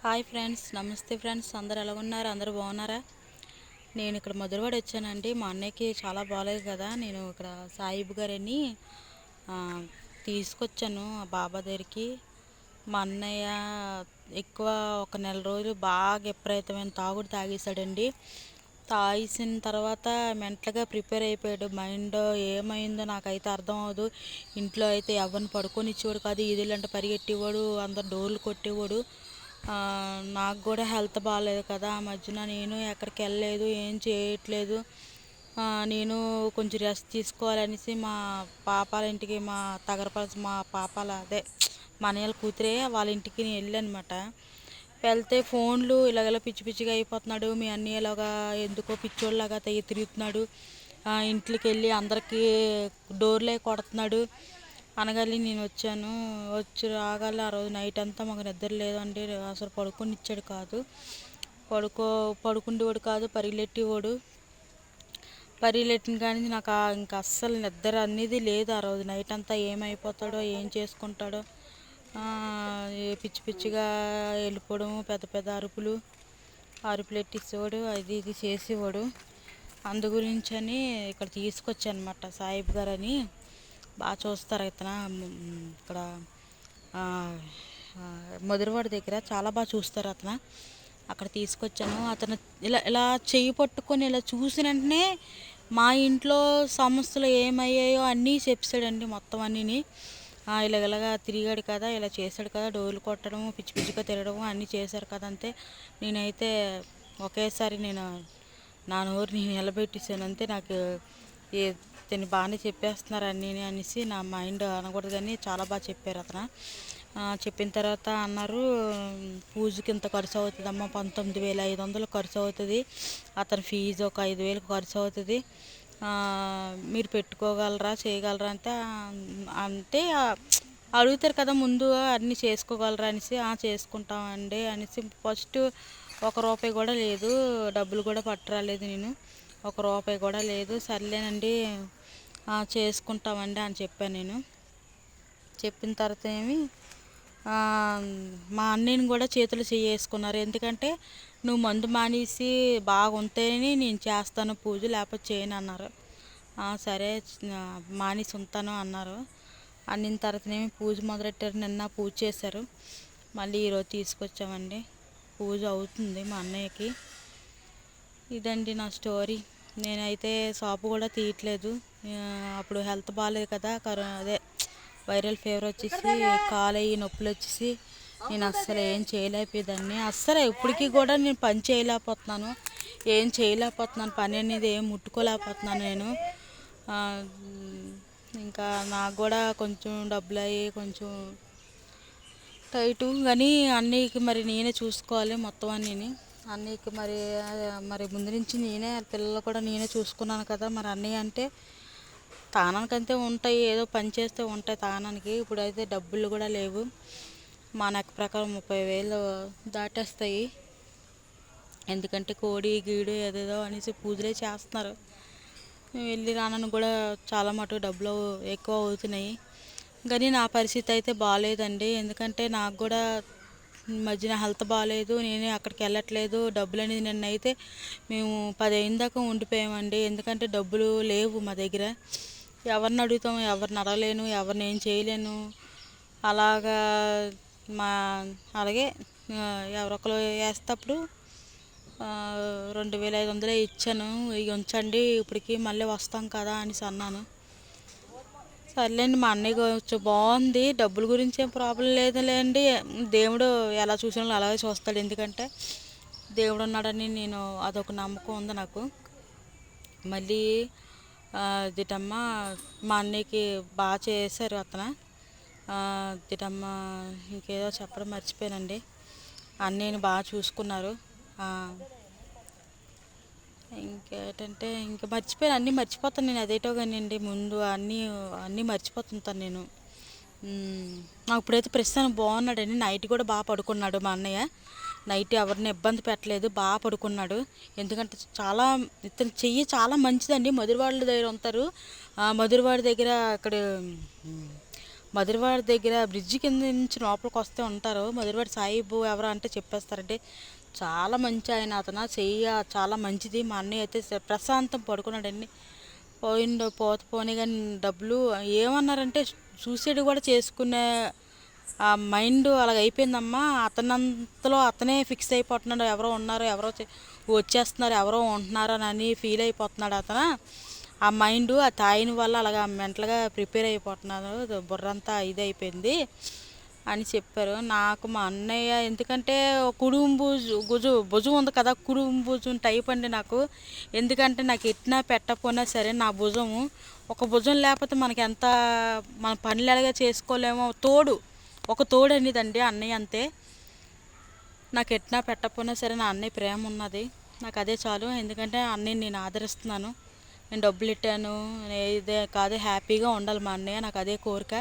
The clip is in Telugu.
హాయ్ ఫ్రెండ్స్, నమస్తే ఫ్రెండ్స్. అందరు ఎలా ఉన్నారు? అందరూ బాగున్నారా? నేను ఇక్కడ మధురవాడ వచ్చానండి. మా అన్నయ్యకి చాలా బాగాలేదు కదా. నేను ఇక్కడ సాయిబ్ గారని ఆ, తీసుకొచ్చాను ఆ బాబా దగ్గరికి. మా అన్నయ్య ఎక్కువ ఒక నెల రోజులు బాగా విపరీతమైన తాగుడు తాగేశాడండి. తాగేసిన తర్వాత మెంటల్గా ప్రిపేర్ అయిపోయాడు. మైండ్ ఏమైందో నాకైతే అర్థం అవ్వదు. ఇంట్లో అయితే ఎవరిని పడుకొని ఇచ్చేవాడు కాదు. ఈదులంటే పరిగెట్టేవాడు, అందరు డోర్లు కొట్టేవాడు. ఆ, నాకు కూడా హెల్త్ బాగాలేదు కదా. ఆ మధ్యన నేను ఎక్కడికి వెళ్ళలేదు, ఏం చేయట్లేదు. నేను కొంచెం రెస్ట్ తీసుకోవాలనేసి మా పాపాల ఇంటికి, మా తగరపలసి మా పాపాల అదే మా అన్నయ్య కూతురే వాళ్ళ ఇంటికి నేను వెళ్ళానమాట. వెళ్తే ఫోన్లు ఇలాగ పిచ్చి పిచ్చిగా అయిపోతున్నాడు. మీ అన్నయ్యలాగా ఎందుకో పిచ్చోళ్ళలాగా తిరుగుతున్నాడు. ఇంట్లోకి వెళ్ళి అందరికీ డోర్లే కొడుతున్నాడు అనగాలి నేను వచ్చాను. వచ్చి రాగాలి ఆ రోజు నైట్ అంతా మాకు నిద్ర లేదండి. అసలు పడుకొని ఇచ్చాడు కాదు. పడుకుండేవాడు కాదు, పరిగెట్టిన కానీ నాకు ఇంకా అస్సలు నిద్ర అనేది లేదు. ఆ రోజు నైట్ అంతా ఏమైపోతాడో, ఏం చేసుకుంటాడో, పిచ్చి పిచ్చిగా వెళ్ళిపోవడము, పెద్ద పెద్ద అరుపులు ఎట్టించేవాడు, అది ఇది చేసేవాడు. అందు గురించని ఇక్కడ తీసుకొచ్చాను అనమాట. సాయిబ్ గారని బాగా చూస్తారు ఇతను. ఇక్కడ మధురవాడ దగ్గర చాలా బాగా చూస్తారు అతను. అక్కడ తీసుకొచ్చాను. అతను ఇలా ఇలా చెయ్యి పట్టుకొని ఇలా చూసిన వెంటనే మా ఇంట్లో సమస్యలు ఏమయ్యాయో అన్నీ చెప్పాడండి, మొత్తం అన్నీని. ఇలాగ తిరిగాడు కదా, ఇలా చేశాడు కదా, డోర్లు కొట్టడము, పిచ్చి పిచ్చిగా తిరగడము అన్నీ చేశారు కదా. అంతే నేనైతే ఒకేసారి నా నోరు నేను నిలబెట్టేసాను. అంతే నాకు దీన్ని బాగానే చెప్పేస్తున్నారు అన్నీ అనేసి నా మైండ్ అనకూడదు, కానీ చాలా బాగా చెప్పారు అతను. చెప్పిన తర్వాత అన్నారు, పూజకి ఇంత ఖర్చు అవుతుందమ్మా, 19,500 ఖర్చు అవుతుంది. అతని ఫీజు ఒక 5,000 ఖర్చు అవుతుంది. మీరు పెట్టుకోగలరా, చేయగలరా అంటే అంటే అడుగుతారు కదా ముందు, అన్నీ చేసుకోగలరా అనేసి. చేసుకుంటామండి అనేసి. ఫస్ట్ ఒక రూపాయి కూడా లేదు, డబ్బులు కూడా పట్టరాలేదు, నేను ఒక రూపాయి కూడా లేదు. సర్లేనండి చేసుకుంటామండి అని చెప్పాను నేను. చెప్పిన తర్వాత మా అన్నయ్యని కూడా చేతులు చేసుకున్నారు. ఎందుకంటే నువ్వు మందు మానేసి బాగుంటేనే నేను చేస్తాను పూజ, లేకపోతే చేయను అన్నారు. సరే మానేసి ఉంటాను అన్నారు. అన్నిన తర్వాతనేమి పూజ మొదలెట్టారు. నిన్న పూజ చేశారు. మళ్ళీ ఈరోజు తీసుకొచ్చామండి. పూజ అవుతుంది మా అన్నయ్యకి. ఇదండి నా స్టోరీ. నేనైతే షాపు కూడా తీయట్లేదు. అప్పుడు హెల్త్ బాగాలేదు కదా, అదే వైరల్ ఫీవర్ వచ్చేసి కాలు అయ్యి నొప్పులు వచ్చేసి నేను అస్సలు ఏం చేయలేకపోయేదాన్ని. అస్సలు ఇప్పటికీ కూడా నేను పని చేయలేకపోతున్నాను, ఏం చేయలేకపోతున్నాను. పని అనేది ఏం ముట్టుకోలేకపోతున్నాను నేను. ఇంకా నాకు కూడా కొంచెం డబ్బులు అయ్యి కొంచెం టైటు, కానీ అన్నయ్యకి మరి నేనే చూసుకోవాలి మొత్తం అన్నీని. అన్నయ్యకి మరి ముందు నుంచి నేనే, పిల్లలు కూడా నేనే చూసుకున్నాను కదా. మరి అన్నయ్య అంటే తానానికంతే ఉంటాయి, ఏదో పని చేస్తే ఉంటాయి తానానికి. ఇప్పుడైతే డబ్బులు కూడా లేవు. మా లెక్క ప్రకారం 30,000 దాటేస్తాయి. ఎందుకంటే కోడి గీడు ఏదేదో అనేసి పూజలే చేస్తున్నారు. వెళ్ళి రానని కూడా చాలా మటుకు డబ్బులు ఎక్కువ అవుతున్నాయి. కానీ నా పరిస్థితి అయితే బాగాలేదండి. ఎందుకంటే నాకు కూడా మధ్యన హెల్త్ బాగాలేదు, నేనే అక్కడికి వెళ్ళట్లేదు. డబ్బులు అనేది నిన్నైతే మేము 10 అయిన దాకా ఉండిపోయామండి. ఎందుకంటే డబ్బులు లేవు మా దగ్గర. ఎవరిని అడుగుతాము, ఎవరిని అడగలేను, ఎవరిని ఏం చేయలేను. అలాగా అలాగే ఎవరొకరు వేసేటప్పుడు 2,500 ఇచ్చాను. ఇవి ఉంచండి, ఇప్పటికి మళ్ళీ వస్తాం కదా అనేసి అన్నాను. సర్లేండి, మా అన్నయ్య కొంచెం బాగుంది. డబ్బుల గురించి ఏం ప్రాబ్లం లేదులేండి. దేవుడు ఎలా చూసినా అలాగే చూస్తాడు. ఎందుకంటే దేవుడు ఉన్నాడని నేను అదొక నమ్మకం ఉంది నాకు. మళ్ళీ దిటమ్మ మా అన్నయ్యకి బాగా చేశారు అతను. దిటమ్మ ఇంకేదో చెప్పడం మర్చిపోయానండి. అన్నయ్యని బాగా చూసుకున్నారు. ఇంకేంటంటే ఇంకా మర్చిపోయాను, అన్నీ మర్చిపోతాను నేను. అదేటో కానివ్వండి, ముందు అన్నీ మర్చిపోతుంటాను నేను. నాకు ఇప్పుడైతే ప్రస్తుతానికి బాగున్నాడండి. నైట్ కూడా బాగా పడుకున్నాడు మా అన్నయ్య. నైట్ ఎవరిని ఇబ్బంది పెట్టలేదు, బాగా పడుకున్నాడు. ఎందుకంటే ఇతని చెయ్యి చాలా మంచిదండి. మధురవాడ దగ్గర ఉంటారు. మధురవాడ దగ్గర అక్కడ మధురవాడి దగ్గర బ్రిడ్జి కింద నుంచి లోపలికి వస్తే ఉంటారు. మధురవాడి సాయిబు ఎవరు అంటే చెప్పేస్తారంటే చాలా మంచి ఆయన. అతను చెయ్య చాలా మంచిది. మా అన్నయ్య అయితే ప్రశాంతం పడుకున్నాడండి. పోనీ కానీ డబ్బులు ఏమన్నారంటే సూసైడ్ కూడా చేసుకునే ఆ మైండ్ అలాగ అయిపోయిందమ్మా. అతనంతలో అతనే ఫిక్స్ అయిపోతున్నాడు. ఎవరో ఉన్నారు, ఎవరో వచ్చేస్తున్నారు, ఎవరో ఉంటున్నారు అని ఫీల్ అయిపోతున్నాడు అతను. ఆ మైండ్ ఆ తాయిన వల్ల అలాగా మెంటల్గా ప్రిపేర్ అయిపోతున్నారు, బుర్రంతా ఇది అయిపోయింది అని చెప్పారు. నాకు మా అన్నయ్య ఎందుకంటే కుడుంబు భుజం ఉంది కదా, కుడుంబు భుజం టైప్ అండి నాకు. ఎందుకంటే నాకు ఎట్టినా పెట్టకపోయినా సరే నా భుజము, ఒక భుజం లేకపోతే మనకి ఎంత మన పనులు ఎలాగా చేసుకోలేమో, ఒక తోడు అనేదండి అన్నయ్య అంతే. నాకు ఎట్టినా పెట్టకపోయినా సరే నా అన్నయ్య ప్రేమ ఉన్నది, నాకు అదే చాలు. ఎందుకంటే అన్నయ్య నేను ఆదరిస్తున్నాను, నేను డబ్బులు ఇట్టాను ఇదే కాదు, హ్యాపీగా ఉండాలి మా అన్నయ్య, నాకు అదే కోరిక.